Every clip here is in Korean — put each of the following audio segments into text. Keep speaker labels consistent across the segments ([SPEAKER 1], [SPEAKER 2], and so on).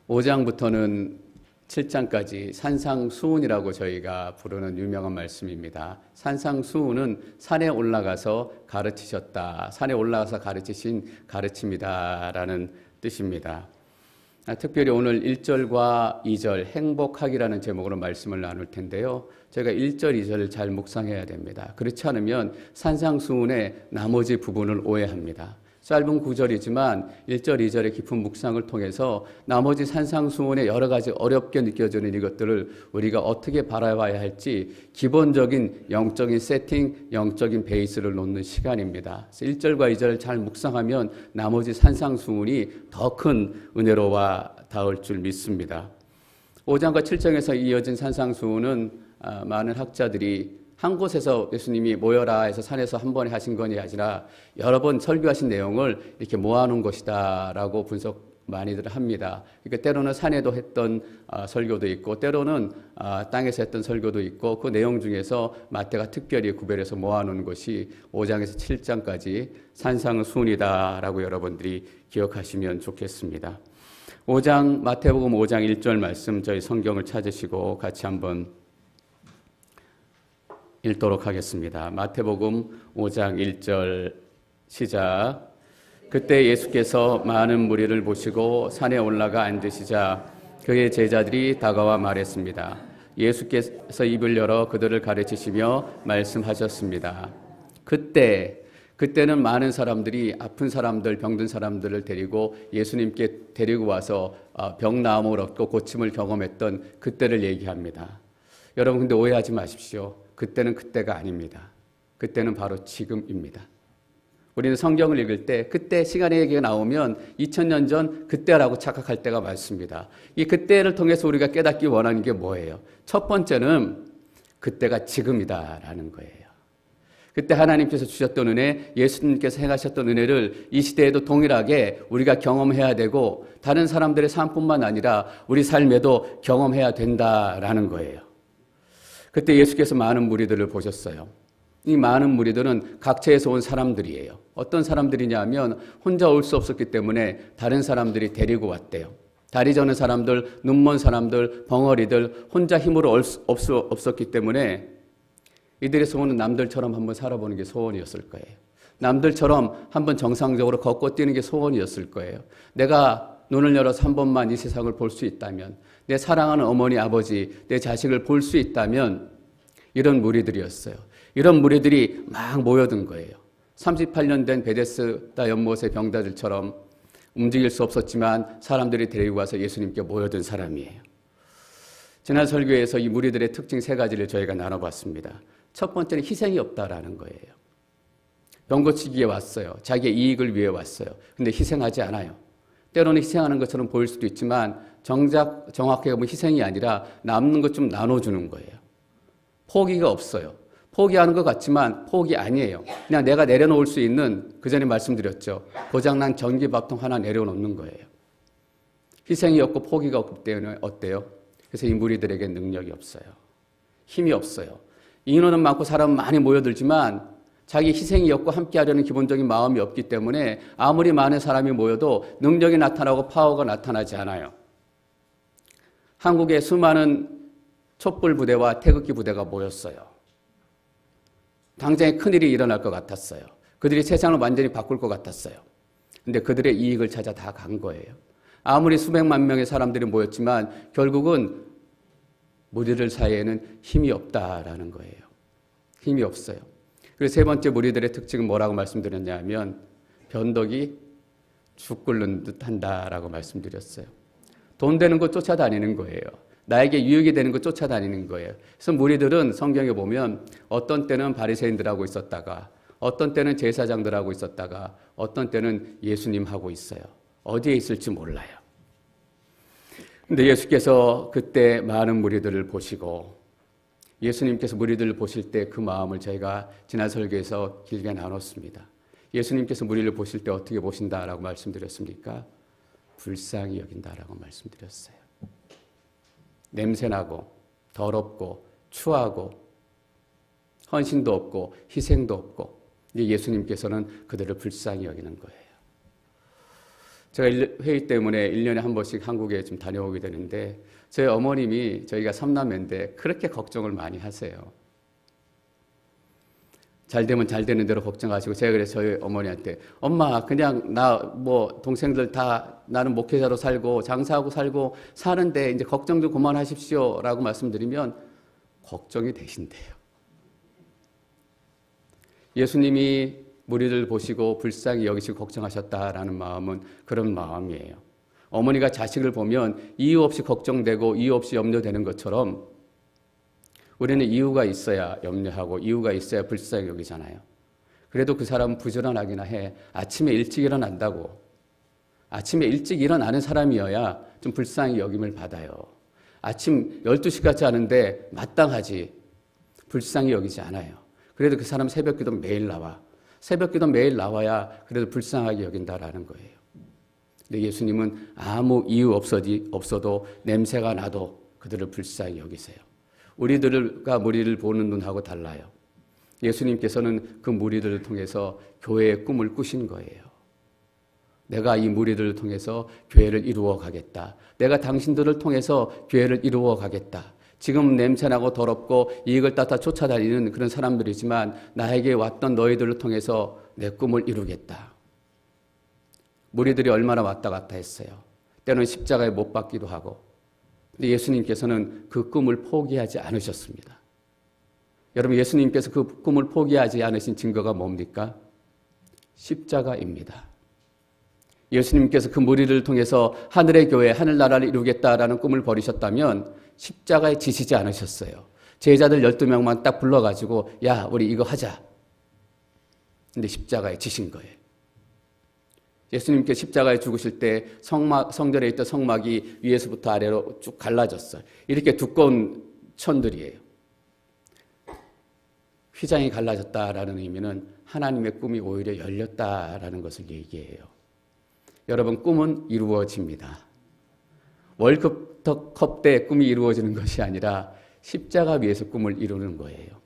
[SPEAKER 1] 5장부터는 7장까지 산상수훈이라고 저희가 부르는 유명한 말씀입니다. 산상수훈은 산에 올라가서 가르치셨다. 산에 올라가서 가르치신 가르침이다라는 뜻입니다. 특별히 오늘 1절과 2절 행복하기라는 제목으로 말씀을 나눌 텐데요. 저희가 1절, 2절을 잘 묵상해야 됩니다. 그렇지 않으면 산상수훈의 나머지 부분을 오해합니다. 짧은 구절이지만 1절, 2절의 깊은 묵상을 통해서 나머지 산상수훈의 여러 가지 어렵게 느껴지는 이것들을 우리가 어떻게 바라봐야 할지 기본적인 영적인 세팅, 영적인 베이스를 놓는 시간입니다. 1절과 2절을 잘 묵상하면 나머지 산상수훈이 더 큰 은혜로 와 닿을 줄 믿습니다. 5장과 7장에서 이어진 산상수훈은 많은 학자들이 한 곳에서 예수님이 모여라 해서 산에서 한 번에 하신 것이 아니라 여러 번 설교하신 내용을 이렇게 모아놓은 것이다 라고 분석 많이들 합니다. 그러니까 때로는 산에도 했던 설교도 있고 때로는 땅에서 했던 설교도 있고 그 내용 중에서 마태가 특별히 구별해서 모아놓은 것이 5장에서 7장까지 산상수훈이다 라고 여러분들이 기억하시면 좋겠습니다. 5장 마태복음 5장 1절 말씀 저희 성경을 찾으시고 같이 한번 읽도록 하겠습니다. 마태복음 5장 1절 시작. 그때 예수께서 많은 무리를 보시고 산에 올라가 앉으시자 그의 제자들이 다가와 말했습니다. 예수께서 입을 열어 그들을 가르치시며 말씀하셨습니다. 그때는 많은 사람들이 아픈 사람들, 병든 사람들을 데리고 예수님께 데리고 와서 병 나음을 얻고 고침을 경험했던 그때를 얘기합니다. 여러분 근데 오해하지 마십시오. 그때는 그때가 아닙니다. 그때는 바로 지금입니다. 우리는 성경을 읽을 때 그때 시간의 얘기가 나오면 2000년 전 그때라고 착각할 때가 많습니다. 이 그때를 통해서 우리가 깨닫기 원하는 게 뭐예요? 첫 번째는 그때가 지금이다라는 거예요. 그때 하나님께서 주셨던 은혜, 예수님께서 행하셨던 은혜를 이 시대에도 동일하게 우리가 경험해야 되고 다른 사람들의 삶뿐만 아니라 우리 삶에도 경험해야 된다라는 거예요. 그때 예수께서 많은 무리들을 보셨어요. 이 많은 무리들은 각처에서 온 사람들이에요. 어떤 사람들이냐 하면 혼자 올 수 없었기 때문에 다른 사람들이 데리고 왔대요. 다리 저는 사람들, 눈먼 사람들, 벙어리들, 혼자 힘으로 올 수 없었기 때문에 이들의 소원은 남들처럼 한번 살아보는 게 소원이었을 거예요. 남들처럼 한번 정상적으로 걷고 뛰는 게 소원이었을 거예요. 내가 눈을 열어서 한 번만 이 세상을 볼 수 있다면, 내 사랑하는 어머니, 아버지, 내 자식을 볼 수 있다면 이런 무리들이었어요. 이런 무리들이 막 모여든 거예요. 38년 된 베데스다 연못의 병자들처럼 움직일 수 없었지만 사람들이 데리고 와서 예수님께 모여든 사람이에요. 지난 설교에서 이 무리들의 특징 3가지를 저희가 나눠봤습니다. 첫 번째는 희생이 없다라는 거예요. 병 고치기에 왔어요. 자기의 이익을 위해 왔어요. 근데 희생하지 않아요. 때로는 희생하는 것처럼 보일 수도 있지만 정확하게 보면 희생이 아니라 남는 것 좀 나눠주는 거예요. 포기가 없어요. 포기하는 것 같지만 포기 아니에요. 그냥 내가 내려놓을 수 있는, 그 전에 말씀드렸죠. 고장난 전기밥통 하나 내려놓는 거예요. 희생이 없고 포기가 없기 때문에 어때요? 그래서 이 무리들에게 능력이 없어요. 힘이 없어요. 인원은 많고 사람은 많이 모여들지만 자기 희생이 없고 함께하려는 기본적인 마음이 없기 때문에 아무리 많은 사람이 모여도 능력이 나타나고 파워가 나타나지 않아요. 한국에 수많은 촛불 부대와 태극기 부대가 모였어요. 당장에 큰일이 일어날 것 같았어요. 그들이 세상을 완전히 바꿀 것 같았어요. 근데 그들의 이익을 찾아 다 간 거예요. 아무리 수백만 명의 사람들이 모였지만 결국은 무리들 사이에는 힘이 없다라는 거예요. 힘이 없어요. 그리고 3번째 무리들의 특징은 뭐라고 말씀드렸냐 하면 변덕이 죽 끓는 듯 한다라고 말씀드렸어요. 돈 되는 거 쫓아다니는 거예요. 나에게 유익이 되는 거 쫓아다니는 거예요. 그래서 무리들은 성경에 보면 어떤 때는 바리새인들하고 있었다가 어떤 때는 제사장들하고 있었다가 어떤 때는 예수님하고 있어요. 어디에 있을지 몰라요. 근데 예수께서 그때 많은 무리들을 보시고 예수님께서 무리들을 보실 때 그 마음을 저희가 지난 설교에서 길게 나눴습니다. 예수님께서 무리를 보실 때 어떻게 보신다라고 말씀드렸습니까? 불쌍히 여긴다라고 말씀드렸어요. 냄새나고 더럽고 추하고 헌신도 없고 희생도 없고 예수님께서는 그들을 불쌍히 여기는 거예요. 제가 회의 때문에 1년에 한 번씩 한국에 좀 다녀오게 되는데 저희 어머님이 저희가 3남매인데 그렇게 걱정을 많이 하세요. 잘 되면 잘 되는 대로 걱정하시고 제가 그래서 저희 어머니한테 엄마 그냥 나 뭐 동생들 다 나는 목회자로 살고 장사하고 살고 사는데 이제 걱정 좀 그만하십시오 라고 말씀드리면 걱정이 되신대요. 예수님이 무리를 보시고 불쌍히 여기시고 걱정하셨다라는 마음은 그런 마음이에요. 어머니가 자식을 보면 이유 없이 걱정되고 이유 없이 염려되는 것처럼 우리는 이유가 있어야 염려하고 이유가 있어야 불쌍히 여기잖아요. 그래도 그 사람은 부지런하기나 해. 아침에 일찍 일어난다고. 아침에 일찍 일어나는 사람이어야 좀 불쌍히 여김을 받아요. 아침 12시까지 하는데 마땅하지 불쌍히 여기지 않아요. 그래도 그 사람 새벽기도 매일 나와. 새벽기도 매일 나와야 그래도 불쌍하게 여긴다라는 거예요. 근데 예수님은 아무 이유 없어도 냄새가 나도 그들을 불쌍히 여기세요. 우리들과 무리를 보는 눈하고 달라요. 예수님께서는 그 무리들을 통해서 교회의 꿈을 꾸신 거예요. 내가 이 무리들을 통해서 교회를 이루어 가겠다. 내가 당신들을 통해서 교회를 이루어 가겠다. 지금 냄새나고 더럽고 이익을 따라 쫓아다니는 그런 사람들이지만 나에게 왔던 너희들을 통해서 내 꿈을 이루겠다. 무리들이 얼마나 왔다 갔다 했어요. 때로는 십자가에 못 박기도 하고. 근데 예수님께서는 그 꿈을 포기하지 않으셨습니다. 여러분, 예수님께서 그 꿈을 포기하지 않으신 증거가 뭡니까? 십자가입니다. 예수님께서 그 무리를 통해서 하늘의 교회, 하늘나라를 이루겠다라는 꿈을 버리셨다면 십자가에 지시지 않으셨어요. 제자들 12명만 딱 불러가지고 야, 우리 이거 하자. 근데 십자가에 지신 거예요. 예수님께서 십자가에 죽으실 때 성전에 있던 성막이 위에서부터 아래로 쭉 갈라졌어요. 이렇게 두꺼운 천들이에요. 휘장이 갈라졌다라는 의미는 하나님의 꿈이 오히려 열렸다라는 것을 얘기해요. 여러분, 꿈은 이루어집니다. 월드컵 때 꿈이 이루어지는 것이 아니라 십자가 위에서 꿈을 이루는 거예요.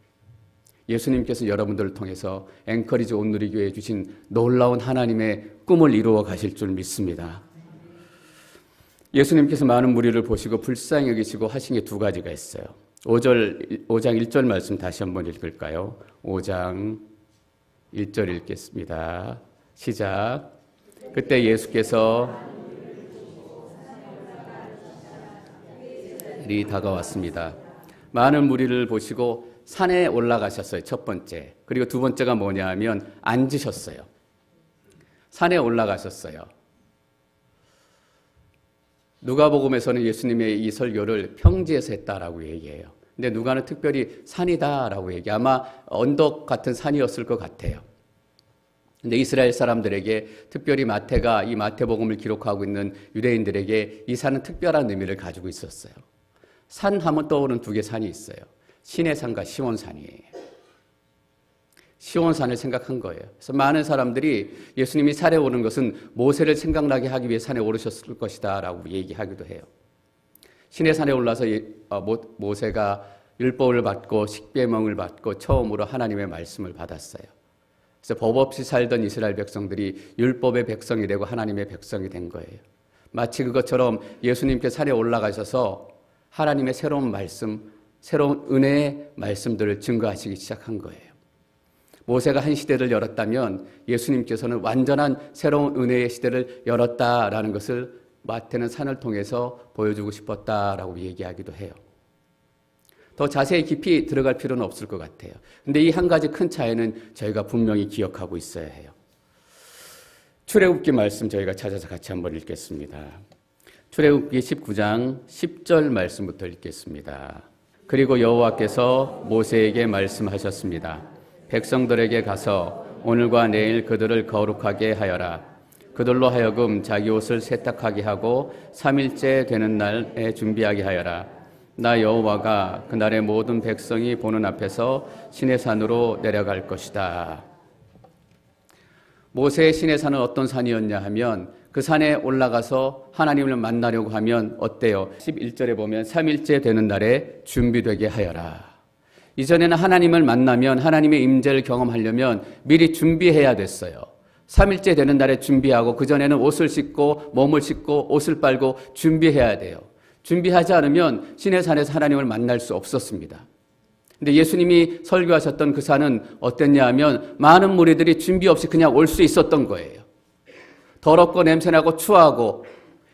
[SPEAKER 1] 예수님께서 여러분들을 통해서 앵커리지 온누리교회에 주신 놀라운 하나님의 꿈을 이루어 가실 줄 믿습니다. 예수님께서 많은 무리를 보시고 불쌍히 여기시고 하신 게 두 가지가 있어요. 5장 1절 말씀 다시 한번 읽을까요? 5장 1절 읽겠습니다. 시작. 그때 예수께서 이 다가왔습니다. 많은 무리를 보시고 산에 올라가셨어요. 첫 번째. 그리고 두 번째가 뭐냐 하면 앉으셨어요. 산에 올라가셨어요. 누가복음에서는 예수님의 이 설교를 평지에서 했다라고 얘기해요. 근데 누가는 특별히 산이다라고 얘기해요. 아마 언덕 같은 산이었을 것 같아요. 근데 이스라엘 사람들에게 특별히 마태가 이 마태복음을 기록하고 있는 유대인들에게 이 산은 특별한 의미를 가지고 있었어요. 산 하면 떠오르는 두 개 산이 있어요. 시내산과 시온산이에요. 시온산을 생각한 거예요. 그래서 많은 사람들이 예수님이 산에 오른 것은 모세를 생각나게 하기 위해 산에 오르셨을 것이다 라고 얘기하기도 해요. 시내산에 올라서 모세가 율법을 받고 십계명을 받고 처음으로 하나님의 말씀을 받았어요. 그래서 법 없이 살던 이스라엘 백성들이 율법의 백성이 되고 하나님의 백성이 된 거예요. 마치 그것처럼 예수님께 산에 올라가셔서 하나님의 새로운 말씀, 새로운 은혜의 말씀들을 증거하시기 시작한 거예요. 모세가 한 시대를 열었다면 예수님께서는 완전한 새로운 은혜의 시대를 열었다라는 것을 마태는 산을 통해서 보여주고 싶었다라고 얘기하기도 해요. 더 자세히 깊이 들어갈 필요는 없을 것 같아요. 근데 이 한 가지 큰 차이는 저희가 분명히 기억하고 있어야 해요. 출애굽기 말씀 저희가 찾아서 같이 한번 읽겠습니다. 출애굽기 19장 10절 말씀부터 읽겠습니다. 그리고 여호와께서 모세에게 말씀하셨습니다. 백성들에게 가서 오늘과 내일 그들을 거룩하게 하여라. 그들로 하여금 자기 옷을 세탁하게 하고 3일째 되는 날에 준비하게 하여라. 나 여호와가 그날의 모든 백성이 보는 앞에서 시내산으로 내려갈 것이다. 모세의 시내산은 어떤 산이었냐 하면 그 산에 올라가서 하나님을 만나려고 하면 어때요? 11절에 보면 3일째 되는 날에 준비되게 하여라. 이전에는 하나님을 만나면 하나님의 임재를 경험하려면 미리 준비해야 됐어요. 3일째 되는 날에 준비하고 그전에는 옷을 씻고 몸을 씻고 옷을 빨고 준비해야 돼요. 준비하지 않으면 시내산에서 하나님을 만날 수 없었습니다. 근데 예수님이 설교하셨던 그 산은 어땠냐 하면 많은 무리들이 준비 없이 그냥 올 수 있었던 거예요. 더럽고 냄새나고 추하고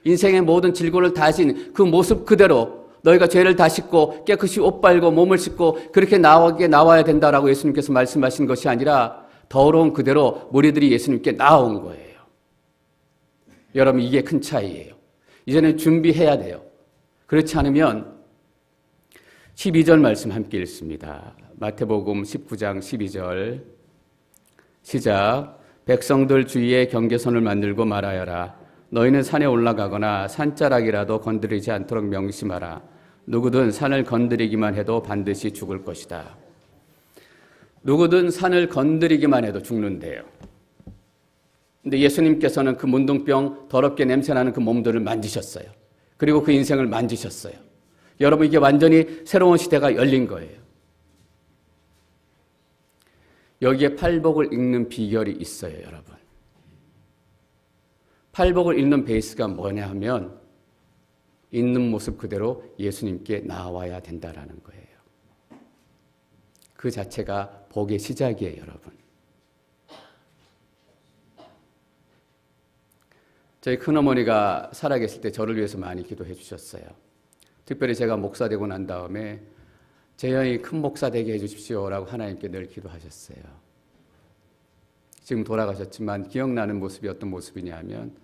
[SPEAKER 1] 인생의 모든 질고를 다진 그 모습 그대로 너희가 죄를 다 씻고 깨끗이 옷 빨고 몸을 씻고 그렇게 나와야 된다라고 예수님께서 말씀하신 것이 아니라 더러운 그대로 무리들이 예수님께 나온 거예요. 여러분, 이게 큰 차이예요. 이제는 준비해야 돼요. 그렇지 않으면 12절 말씀 함께 읽습니다. 마태복음 19장 12절 시작. 백성들 주위에 경계선을 만들고 말하여라. 너희는 산에 올라가거나 산자락이라도 건드리지 않도록 명심하라. 누구든 산을 건드리기만 해도 반드시 죽을 것이다. 누구든 산을 건드리기만 해도 죽는데요. 근데 예수님께서는 그 문둥병 더럽게 냄새나는 그 몸들을 만지셨어요. 그리고 그 인생을 만지셨어요. 여러분, 이게 완전히 새로운 시대가 열린 거예요. 여기에 팔복을 읽는 비결이 있어요, 여러분. 팔복을 읽는 베이스가 뭐냐 하면 있는 모습 그대로 예수님께 나와야 된다라는 거예요. 그 자체가 복의 시작이에요, 여러분. 저희 큰어머니가 살아계실 때 저를 위해서 많이 기도해 주셨어요. 특별히 제가 목사 되고 난 다음에 제 형이 큰 목사 되게 해 주십시오라고 하나님께 늘 기도하셨어요. 지금 돌아가셨지만 기억나는 모습이 어떤 모습이냐 하면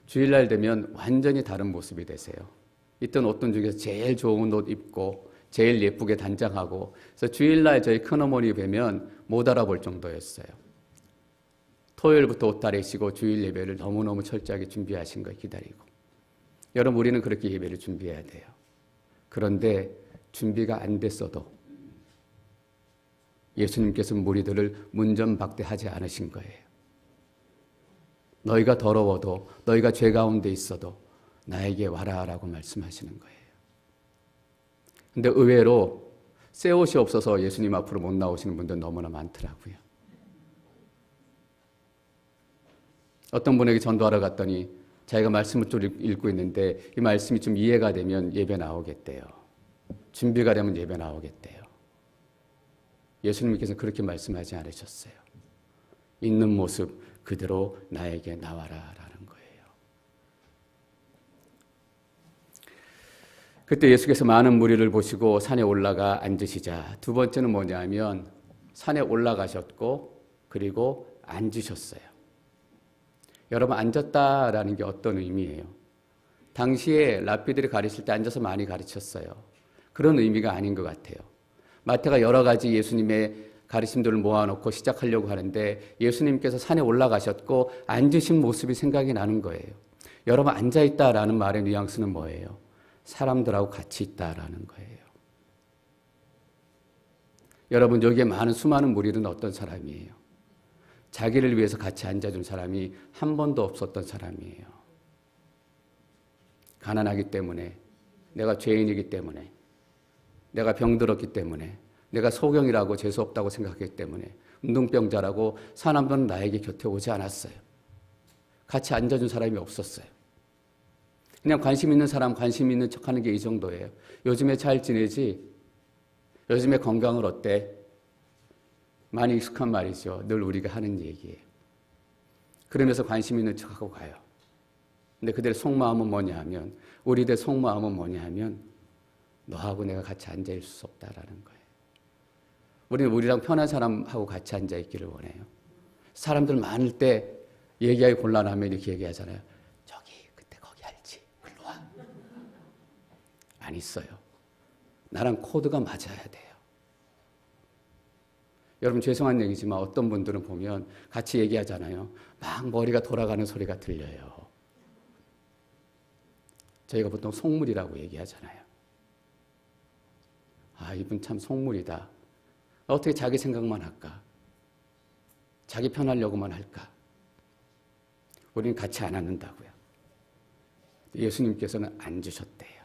[SPEAKER 1] 주일날 되면 완전히 다른 모습이 되세요. 입던 옷들 중에서 제일 좋은 옷 입고 제일 예쁘게 단장하고, 그래서 주일날 저희 큰어머니 뵈면 못 알아볼 정도였어요. 토요일부터 옷 다리시고 주일 예배를 너무너무 철저하게 준비하신 걸 기다리고. 여러분, 우리는 그렇게 예배를 준비해야 돼요. 그런데 준비가 안 됐어도 예수님께서 무리들을 문전박대하지 않으신 거예요. 너희가 더러워도 너희가 죄 가운데 있어도 나에게 와라라고 말씀하시는 거예요. 근데 의외로 새 옷이 없어서 예수님 앞으로 못 나오시는 분들 너무나 많더라고요. 어떤 분에게 전도하러 갔더니 자기가 말씀을 좀 읽고 있는데 이 말씀이 좀 이해가 되면 예배 나오겠대요. 준비가 되면 예배 나오겠대요. 예수님께서 그렇게 말씀하지 않으셨어요. 있는 모습 그대로 나에게 나와라라는 거예요. 그때 예수께서 많은 무리를 보시고 산에 올라가 앉으시자. 두 번째는 뭐냐면 산에 올라가셨고 그리고 앉으셨어요. 여러분, 앉았다라는 게 어떤 의미예요? 당시에 랍비들이 가르칠 때 앉아서 많이 가르쳤어요. 그런 의미가 아닌 것 같아요. 마태가 여러 가지 예수님의 가르침들을 모아놓고 시작하려고 하는데 예수님께서 산에 올라가셨고 앉으신 모습이 생각이 나는 거예요. 여러분, 앉아있다라는 말의 뉘앙스는 뭐예요? 사람들하고 같이 있다라는 거예요. 여러분, 여기에 많은 수많은 무리들은 어떤 사람이에요? 자기를 위해서 같이 앉아준 사람이 한 번도 없었던 사람이에요. 가난하기 때문에, 내가 죄인이기 때문에, 내가 병들었기 때문에, 내가 소경이라고 재수없다고 생각했기 때문에, 운동병자라고 사람들은 나에게 곁에 오지 않았어요. 같이 앉아준 사람이 없었어요. 그냥 관심 있는 사람 관심 있는 척하는 게 이 정도예요. 요즘에 잘 지내지? 요즘에 건강을 어때? 많이 익숙한 말이죠. 늘 우리가 하는 얘기예요. 그러면서 관심 있는 척하고 가요. 근데 그들의 속마음은 뭐냐 하면, 우리들 속마음은 뭐냐 하면 너하고 내가 같이 앉아있을 수 없다라는 거예요. 우리는 우리랑 편한 사람하고 같이 앉아있기를 원해요. 사람들 많을 때 얘기하기 곤란하면 이렇게 얘기하잖아요. 저기 그때 거기 알지? 글로 와. 안 있어요. 나랑 코드가 맞아야 돼요. 여러분, 죄송한 얘기지만 어떤 분들은 보면 같이 얘기하잖아요. 막 머리가 돌아가는 소리가 들려요. 저희가 보통 속물이라고 얘기하잖아요. 아, 이분 참 속물이다. 어떻게 자기 생각만 할까? 자기 편하려고만 할까? 우리는 같이 안 앉는다고요. 예수님께서는 앉으셨대요.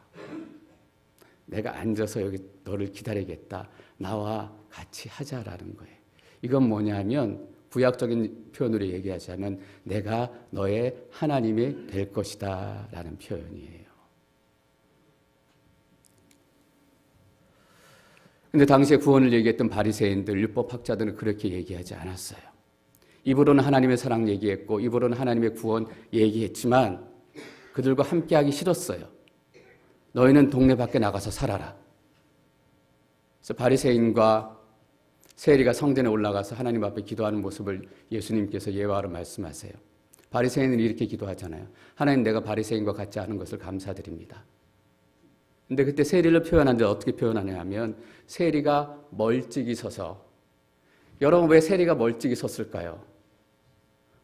[SPEAKER 1] 내가 앉아서 여기 너를 기다리겠다. 나와 같이 하자라는 거예요. 이건 뭐냐면 구약적인 표현으로 얘기하자면 내가 너의 하나님이 될 것이다 라는 표현이에요. 근데 당시에 구원을 얘기했던 바리새인들, 율법학자들은 그렇게 얘기하지 않았어요. 입으로는 하나님의 사랑 얘기했고 입으로는 하나님의 구원 얘기했지만 그들과 함께하기 싫었어요. 너희는 동네 밖에 나가서 살아라. 그래서 바리새인과 세리가 성전에 올라가서 하나님 앞에 기도하는 모습을 예수님께서 예화로 말씀하세요. 바리새인은 이렇게 기도하잖아요. 하나님, 내가 바리새인과 같지 않은 것을 감사드립니다. 근데 그때 세리를 표현하는데 어떻게 표현하냐 하면 세리가 멀찍이 서서, 여러분 왜 세리가 멀찍이 섰을까요?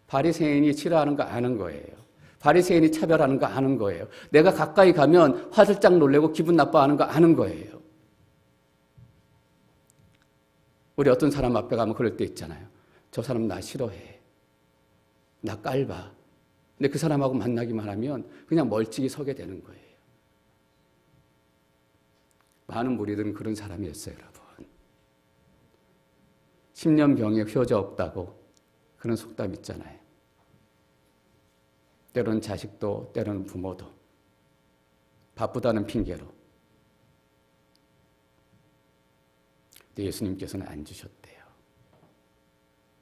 [SPEAKER 1] 바리새인이 싫어하는 거 아는 거예요. 바리새인이 차별하는 거 아는 거예요. 내가 가까이 가면 화들짝 놀래고 기분 나빠하는 거 아는 거예요. 우리 어떤 사람 앞에 가면 그럴 때 있잖아요. 저 사람 나 싫어해. 나 깔봐. 근데 그 사람하고 만나기만 하면 그냥 멀찍이 서게 되는 거예요. 많은 무리들은 그런 사람이었어요, 여러분. 10년 병에 효자 없다고 그런 속담 있잖아요. 때로는 자식도 때로는 부모도 바쁘다는 핑계로. 근데 예수님께서는 안 주셨대요.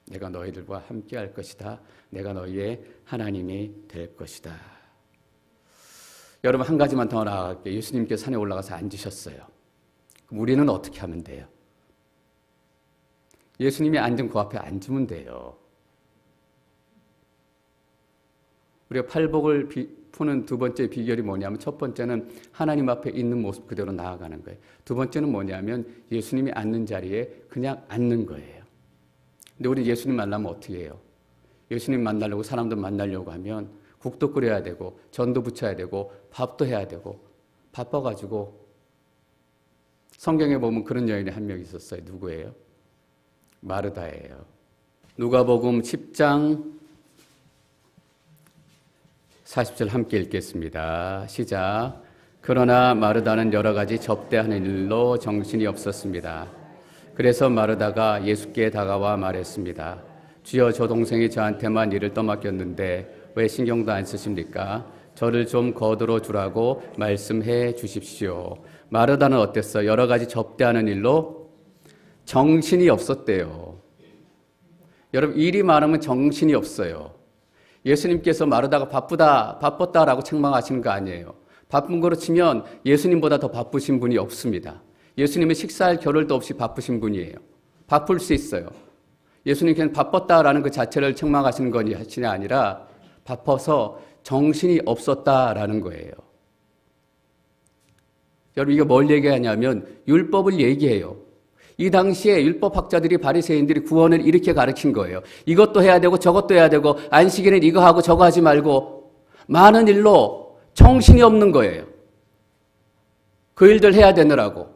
[SPEAKER 1] 내가 너희들과 함께 할 것이다. 내가 너희의 하나님이 될 것이다. 여러분 한 가지만 더 나아갈게요. 예수님께서 산에 올라가서 앉으셨어요. 그럼 우리는 어떻게 하면 돼요? 예수님이 앉은 그 앞에 앉으면 돼요. 우리가 팔복을 푸는 두 번째 비결이 뭐냐면 첫 번째는 하나님 앞에 있는 모습 그대로 나아가는 거예요. 두 번째는 뭐냐면 예수님이 앉는 자리에 그냥 앉는 거예요. 근데 우리 예수님 만나면 어떻게 해요? 예수님 만나려고 사람들 만나려고 하면 국도 끓여야 되고 전도 부쳐야 되고 밥도 해야 되고 바빠가지고 성경에 보면 그런 여인이 한 명 있었어요. 누구예요? 마르다예요. 누가복음 10장 40절 함께 읽겠습니다. 시작. 그러나 마르다는 여러 가지 접대하는 일로 정신이 없었습니다. 그래서 마르다가 예수께 다가와 말했습니다. 주여, 저 동생이 저한테만 일을 떠맡겼는데 왜 신경도 안 쓰십니까? 저를 좀 거들어 주라고 말씀해 주십시오. 마르다는 어땠어요? 여러 가지 접대하는 일로 정신이 없었대요. 여러분, 일이 많으면 정신이 없어요. 예수님께서 마르다가 바빴다라고 책망하시는 거 아니에요. 바쁜 거로 치면 예수님보다 더 바쁘신 분이 없습니다. 예수님은 식사할 겨를도 없이 바쁘신 분이에요. 바쁠 수 있어요. 예수님께서는 바빴다라는 그 자체를 책망하시는 것이 아니라 바빠서 정신이 없었다라는 거예요. 여러분, 이게 뭘 얘기하냐면 율법을 얘기해요. 이 당시에 율법학자들이 바리새인들이 구원을 이렇게 가르친 거예요. 이것도 해야 되고 저것도 해야 되고 안식일에는 이거 하고 저거 하지 말고 많은 일로 정신이 없는 거예요. 그 일들 해야 되느라고.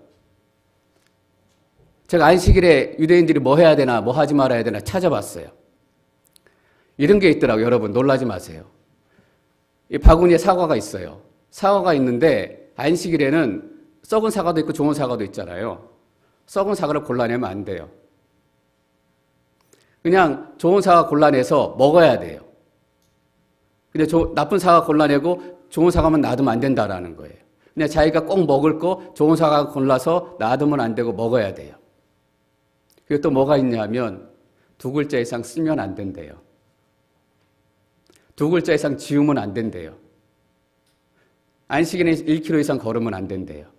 [SPEAKER 1] 제가 안식일에 유대인들이 뭐 해야 되나 뭐 하지 말아야 되나 찾아봤어요. 이런 게 있더라고요. 여러분 놀라지 마세요. 이 바구니에 사과가 있어요. 사과가 있는데 안식일에는 썩은 사과도 있고 좋은 사과도 있잖아요. 썩은 사과를 골라내면 안 돼요. 그냥 좋은 사과 골라내서 먹어야 돼요. 근데 나쁜 사과 골라내고 좋은 사과만 놔두면 안 된다라는 거예요. 그냥 자기가 꼭 먹을 거 좋은 사과 골라서 놔두면 안 되고 먹어야 돼요. 그리고 또 뭐가 있냐면 2글자 이상 쓰면 안 된대요. 2글자 이상 지우면 안 된대요. 안식일에 1km 이상 걸으면 안 된대요.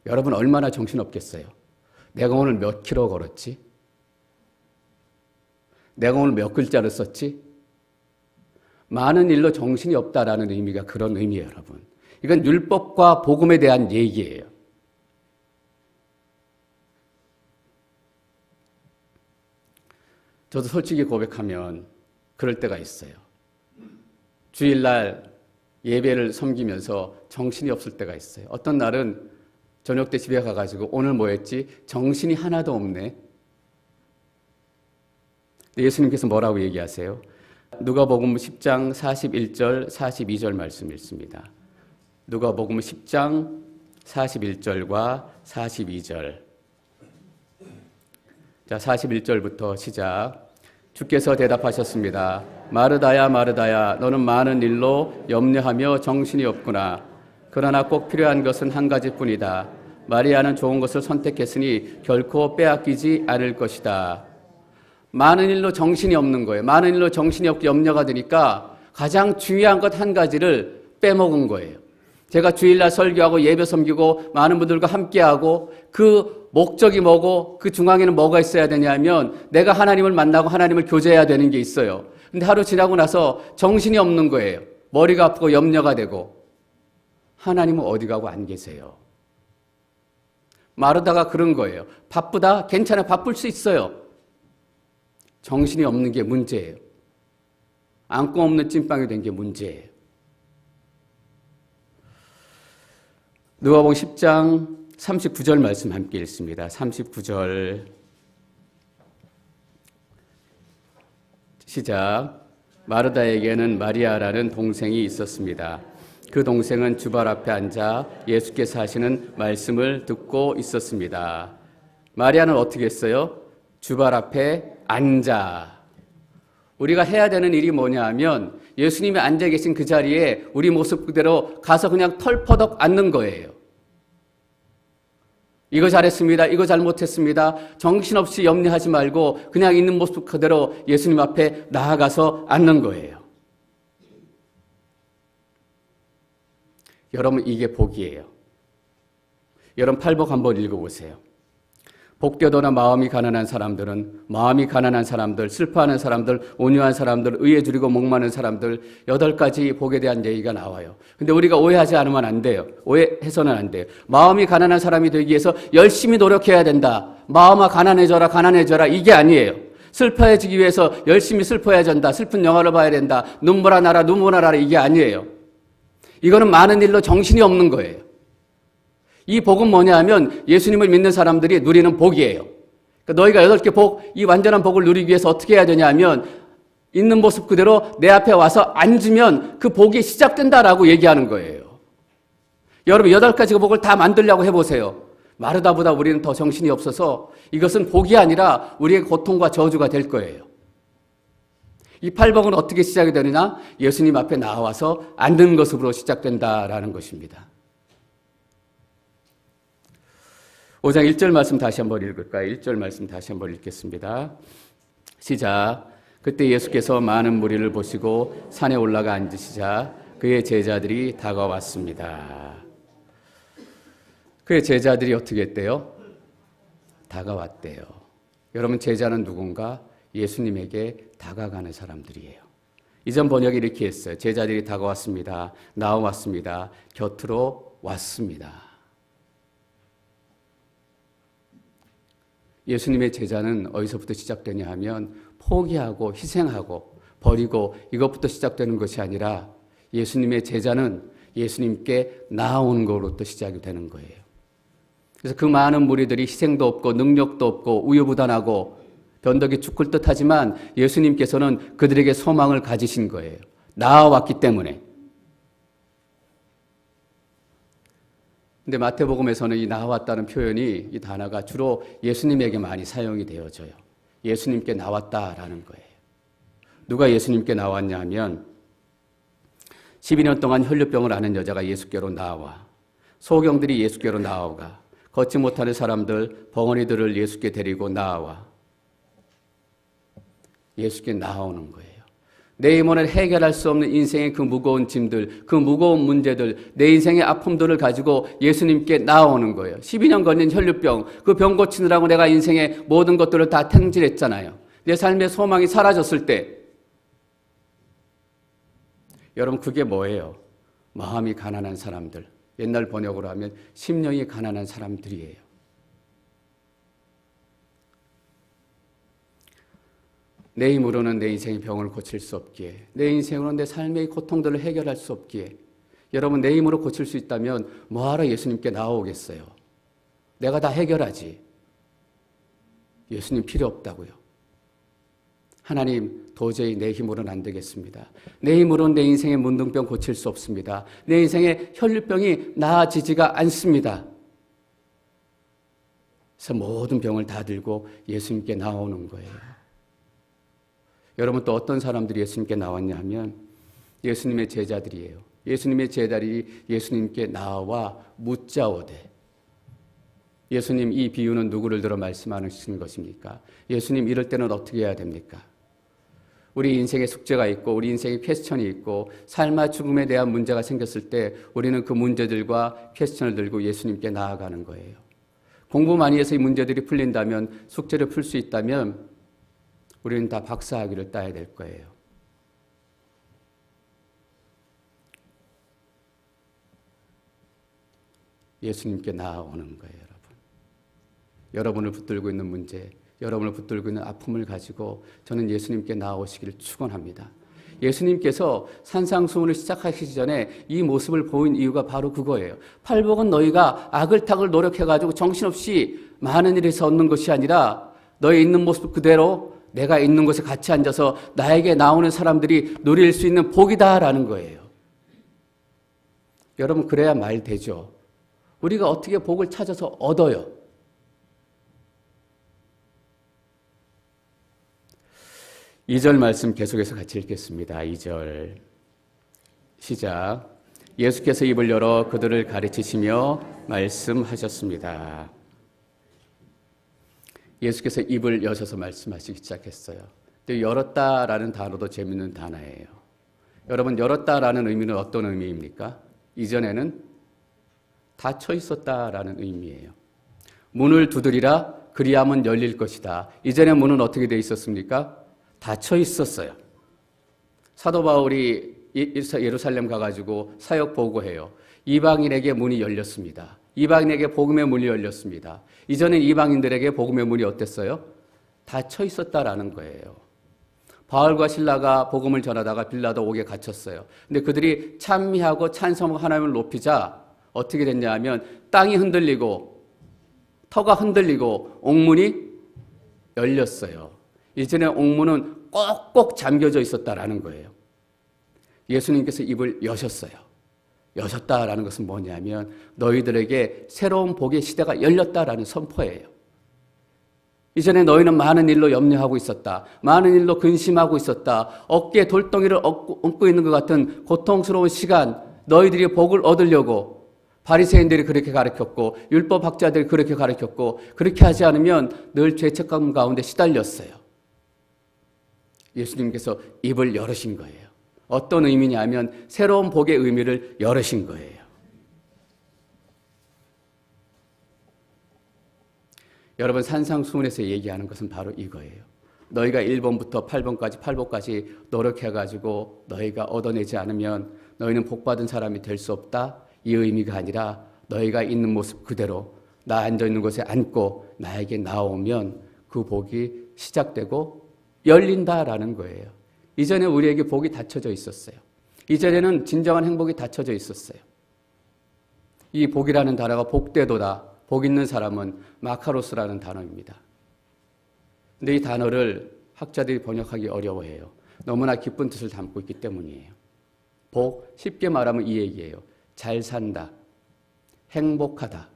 [SPEAKER 1] 여러분 얼마나 정신없겠어요? 내가 오늘 몇 킬로 걸었지? 내가 오늘 몇 글자를 썼지? 많은 일로 정신이 없다라는 의미가 그런 의미예요, 여러분. 이건 율법과 복음에 대한 얘기예요. 저도 솔직히 고백하면 그럴 때가 있어요. 주일날 예배를 섬기면서 정신이 없을 때가 있어요. 어떤 날은 저녁 때 집에 가가지고 오늘 뭐 했지? 정신이 하나도 없네. 예수님께서 뭐라고 얘기하세요? 누가복음 10장 41절 42절 말씀 읽습니다. 누가복음 10장 41절과 42절. 자, 41절부터 시작. 주께서 대답하셨습니다. 마르다야 마르다야, 너는 많은 일로 염려하며 정신이 없구나. 그러나 꼭 필요한 것은 한 가지뿐이다. 마리아는 좋은 것을 선택했으니 결코 빼앗기지 않을 것이다. 많은 일로 정신이 없는 거예요. 많은 일로 정신이 없게 염려가 되니까 가장 중요한 것 한 가지를 빼먹은 거예요. 제가 주일날 설교하고 예배 섬기고 많은 분들과 함께하고 그 목적이 뭐고 그 중앙에는 뭐가 있어야 되냐면 내가 하나님을 만나고 하나님을 교제해야 되는 게 있어요. 근데 하루 지나고 나서 정신이 없는 거예요. 머리가 아프고 염려가 되고. 하나님은 어디 가고 안 계세요. 마르다가 그런 거예요. 바쁘다? 괜찮아. 바쁠 수 있어요. 정신이 없는 게 문제예요. 안고 없는 찐빵이 된 게 문제예요. 누가복음 10장 39절 말씀 함께 읽습니다. 39절 시작. 마르다에게는 마리아라는 동생이 있었습니다. 그 동생은 주발 앞에 앉아 예수께서 하시는 말씀을 듣고 있었습니다. 마리아는 어떻게 했어요? 주발 앞에 앉아. 우리가 해야 되는 일이 뭐냐 하면 예수님이 앉아 계신 그 자리에 우리 모습 그대로 가서 그냥 털퍼덕 앉는 거예요. 이거 잘했습니다. 이거 잘못했습니다. 정신없이 염려하지 말고 그냥 있는 모습 그대로 예수님 앞에 나아가서 앉는 거예요. 여러분, 이게 복이에요. 여러분, 팔복 한번 읽어보세요. 복되도나 마음이 가난한 사람들은, 마음이 가난한 사람들, 슬퍼하는 사람들, 온유한 사람들, 의에 줄이고 목마른 사람들, 8가지 복에 대한 얘기가 나와요. 근데 우리가 오해하지 않으면 안 돼요. 오해해서는 안 돼요. 마음이 가난한 사람이 되기 위해서 열심히 노력해야 된다. 마음아 가난해져라, 가난해져라. 이게 아니에요. 슬퍼해지기 위해서 열심히 슬퍼해야 된다. 슬픈 영화를 봐야 된다. 눈보라 나라, 눈보라 나라. 이게 아니에요. 이거는 많은 일로 정신이 없는 거예요. 이 복은 뭐냐 하면 예수님을 믿는 사람들이 누리는 복이에요. 그러니까 너희가 8개 복, 이 완전한 복을 누리기 위해서 어떻게 해야 되냐 하면 있는 모습 그대로 내 앞에 와서 앉으면 그 복이 시작된다라고 얘기하는 거예요. 여러분 8가지 복을 다 만들려고 해보세요. 마르다보다 우리는 더 정신이 없어서 이것은 복이 아니라 우리의 고통과 저주가 될 거예요. 이 팔복은 어떻게 시작이 되느냐? 예수님 앞에 나와서 앉는 것으로 시작된다라는 것입니다. 5장 1절 말씀 다시 한번 읽을까요? 1절 말씀 다시 한번 읽겠습니다. 시작. 그때 예수께서 많은 무리를 보시고 산에 올라가 앉으시자 그의 제자들이 다가왔습니다. 그의 제자들이 어떻게 했대요? 다가왔대요. 여러분, 제자는 누군가? 예수님에게 다가가는 사람들이에요. 이전 번역이 이렇게 했어요. 제자들이 다가왔습니다. 나와왔습니다. 곁으로 왔습니다. 예수님의 제자는 어디서부터 시작되냐 하면 포기하고 희생하고 버리고 이것부터 시작되는 것이 아니라 예수님의 제자는 예수님께 나아오는 것으로부터 시작이 되는 거예요. 그래서 그 많은 무리들이 희생도 없고 능력도 없고 우유부단하고 변덕이 죽을 듯하지만 예수님께서는 그들에게 소망을 가지신 거예요. 나아왔기 때문에. 근데 마태복음에서는 이 나왔다는 표현이, 이 단어가 주로 예수님에게 많이 사용이 되어져요. 예수님께 나왔다라는 거예요. 누가 예수님께 나왔냐 하면 12년 동안 혈류병을 앓는 여자가 예수께로 나와, 소경들이 예수께로 나아가, 걷지 못하는 사람들, 벙어리들을 예수께 데리고 나와 예수께 나아오는 거예요. 내 힘으로는 해결할 수 없는 인생의 그 무거운 짐들, 그 무거운 문제들, 내 인생의 아픔들을 가지고 예수님께 나아오는 거예요. 12년 걸린 혈류병, 그 병 고치느라고 내가 인생의 모든 것들을 다 탕진했잖아요. 내 삶의 소망이 사라졌을 때 여러분, 그게 뭐예요? 마음이 가난한 사람들, 옛날 번역으로 하면 심령이 가난한 사람들이에요. 내 힘으로는 내 인생의 병을 고칠 수 없기에, 내 인생으로는 내 삶의 고통들을 해결할 수 없기에, 여러분 내 힘으로 고칠 수 있다면 뭐하러 예수님께 나오겠어요? 내가 다 해결하지. 예수님 필요 없다고요. 하나님, 도저히 내 힘으로는 안 되겠습니다. 내 힘으로는 내 인생의 문둥병 고칠 수 없습니다. 내 인생의 혈류병이 나아지지가 않습니다. 그래서 모든 병을 다 들고 예수님께 나오는 거예요. 여러분 또 어떤 사람들이 예수님께 나왔냐 하면 예수님의 제자들이에요. 예수님의 제자들이 예수님께 나와 묻자오되. 예수님 이 비유는 누구를 들어 말씀하시는 것입니까? 예수님 이럴 때는 어떻게 해야 됩니까? 우리 인생에 숙제가 있고 우리 인생에 퀘스천이 있고 삶과 죽음에 대한 문제가 생겼을 때 우리는 그 문제들과 퀘스천을 들고 예수님께 나아가는 거예요. 공부 많이 해서 이 문제들이 풀린다면, 숙제를 풀 수 있다면 우리는 다 박사학위를 따야 될 거예요. 예수님께 나아오는 거예요, 여러분. 여러분을 붙들고 있는 문제, 여러분을 붙들고 있는 아픔을 가지고 저는 예수님께 나아오시기를 축원합니다. 예수님께서 산상수훈을 시작하시기 전에 이 모습을 보인 이유가 바로 그거예요. 팔복은 너희가 아글탁을 노력해가지고 정신없이 많은 일에서 얻는 것이 아니라 너의 있는 모습 그대로 내가 있는 곳에 같이 앉아서 나에게 나오는 사람들이 누릴 수 있는 복이다라는 거예요. 여러분 그래야 말 되죠. 우리가 어떻게 복을 찾아서 얻어요? 2절 말씀 계속해서 같이 읽겠습니다. 2절 시작. 예수께서 입을 열어 그들을 가르치시며 말씀하셨습니다. 예수께서 입을 여셔서 말씀하시기 시작했어요. 근데 열었다라는 단어도 재밌는 단어예요. 여러분 열었다라는 의미는 어떤 의미입니까? 이전에는 닫혀 있었다라는 의미예요. 문을 두드리라 그리하면 열릴 것이다. 이전에 문은 어떻게 되어 있었습니까? 닫혀 있었어요. 사도 바울이 예루살렘 가가지고 사역 보고해요. 이방인에게 문이 열렸습니다. 이방인에게 복음의 문이 열렸습니다. 이전엔 이방인들에게 복음의 문이 어땠어요? 닫혀 있었다라는 거예요. 바울과 실라가 복음을 전하다가 빌라도 옥에 갇혔어요. 근데 그들이 찬미하고 찬송하고 하나님을 높이자 어떻게 됐냐 하면 땅이 흔들리고 터가 흔들리고 옥문이 열렸어요. 이전에 옥문은 꼭꼭 잠겨져 있었다라는 거예요. 예수님께서 입을 여셨어요. 여셨다라는 것은 뭐냐면 너희들에게 새로운 복의 시대가 열렸다라는 선포예요. 이전에 너희는 많은 일로 염려하고 있었다. 많은 일로 근심하고 있었다. 어깨에 돌덩이를 얹고 있는 것 같은 고통스러운 시간, 너희들이 복을 얻으려고 바리새인들이 그렇게 가르쳤고 율법학자들이 그렇게 가르쳤고 그렇게 하지 않으면 늘 죄책감 가운데 시달렸어요. 예수님께서 입을 열으신 거예요. 어떤 의미냐면 새로운 복의 의미를 열으신 거예요. 여러분 산상수훈에서 얘기하는 것은 바로 이거예요. 너희가 1번부터 8번까지 팔복까지 노력해가지고 너희가 얻어내지 않으면 너희는 복받은 사람이 될 수 없다. 이 의미가 아니라 너희가 있는 모습 그대로 나 앉아있는 곳에 앉고 나에게 나오면 그 복이 시작되고 열린다라는 거예요. 이전에 우리에게 복이 닫혀져 있었어요. 이전에는 진정한 행복이 닫혀져 있었어요. 이 복이라는 단어가 복되도다. 복 있는 사람은 마카로스라는 단어입니다. 근데 이 단어를 학자들이 번역하기 어려워해요. 너무나 깊은 뜻을 담고 있기 때문이에요. 복, 쉽게 말하면 이 얘기예요. 잘 산다. 행복하다.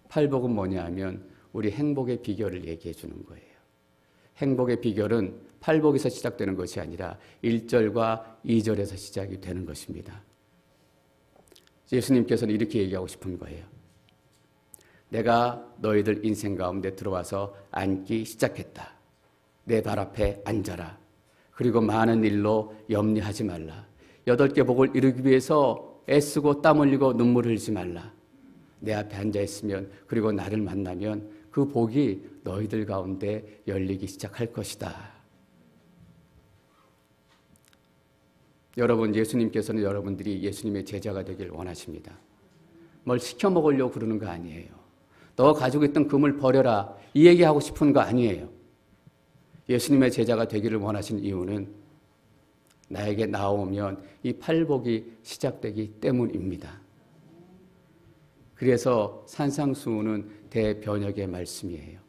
[SPEAKER 1] 팔복은 뭐냐 하면 우리 행복의 비결을 얘기해 주는 거예요. 행복의 비결은 팔복에서 시작되는 것이 아니라 1절과 2절에서 시작이 되는 것입니다. 예수님께서는 이렇게 얘기하고 싶은 거예요. 내가 너희들 인생 가운데 들어와서 앉기 시작했다. 내 발 앞에 앉아라. 그리고 많은 일로 염려하지 말라. 8개 복을 이루기 위해서 애쓰고 땀 흘리고 눈물 흘리지 말라. 내 앞에 앉아있으면 그리고 나를 만나면 그 복이 너희들 가운데 열리기 시작할 것이다. 여러분, 예수님께서는 여러분들이 예수님의 제자가 되길 원하십니다. 뭘 시켜 먹으려고 그러는 거 아니에요. 너 가지고 있던 금을 버려라. 이 얘기하고 싶은 거 아니에요. 예수님의 제자가 되기를 원하신 이유는 나에게 나오면 이 팔복이 시작되기 때문입니다. 그래서 산상수훈은 대변혁의 말씀이에요.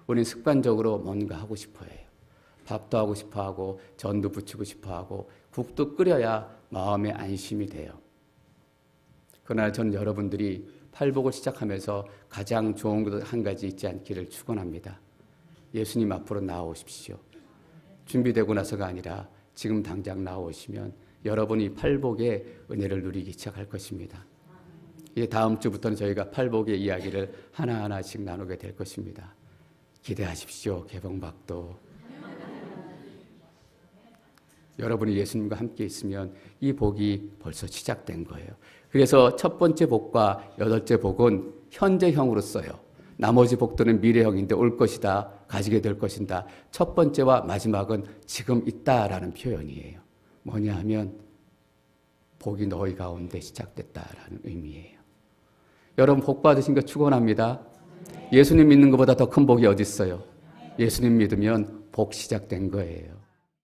[SPEAKER 1] 우리는 습관적으로 뭔가 하고 싶어 해요. 밥도 하고 싶어 하고 전도 부치고 싶어 하고 국도 끓여야 마음의 안심이 돼요. 그러나 저는 여러분들이 팔복을 시작하면서 가장 좋은 것 한 가지 있지 않기를 축원합니다. 예수님 앞으로 나오십시오. 준비되고 나서가 아니라 지금 당장 나오시면 여러분이 팔복의 은혜를 누리기 시작할 것입니다. 이제 다음 주부터는 저희가 팔복의 이야기를 하나하나씩 나누게 될 것입니다. 기대하십시오. 개봉박도. 여러분이 예수님과 함께 있으면 이 복이 벌써 시작된 거예요. 그래서 첫 번째 복과 여덟째 복은 현재형으로써요. 나머지 복들은 미래형인데 올 것이다, 가지게 될 것이다. 첫 번째와 마지막은 지금 있다라는 표현이에요. 뭐냐 하면 복이 너희 가운데 시작됐다라는 의미예요. 여러분 복 받으신 거 축원합니다. 예수님 믿는 것보다 더 큰 복이 어디 있어요? 예수님 믿으면 복 시작된 거예요.